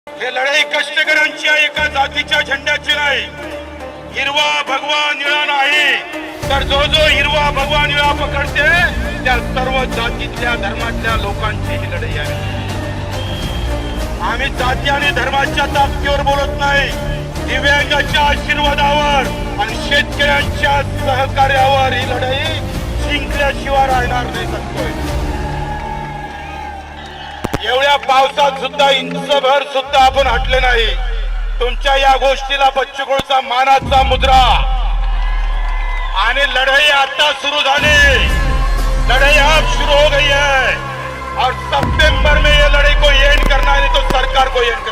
हे लढाई कष्टकऱ्यांची आहे, एका जातीच्या झेंड्याची नाही. हिरवा भगवा निळा नाही, तर जो जो हिरवा भगवा निळा पकडते त्या सर्व जातीतल्या धर्मातल्या लोकांची ही लढाई आहे. आम्ही जाती आणि धर्माच्या ताकदीवर बोलत नाही, दिव्यांगाच्या आशीर्वादावर आणि शेतकऱ्यांच्या सहकार्यावर ही लढाई जिंकल्याशिवाय राहणार नाही सांगतोय. एवढ्या पावसात सुद्धा इंचभर सुद्धा आपण हटले नाही. तुमच्या या गोष्टीला बच्चूकडचा मानाचा मुद्रा. आणि लढाई आता सुरू झाली, लढाई अब शुरू हो गई है और सितंबर में ये लड़ाई को एंड करना है, नहीं तो सरकार को एंड करना है.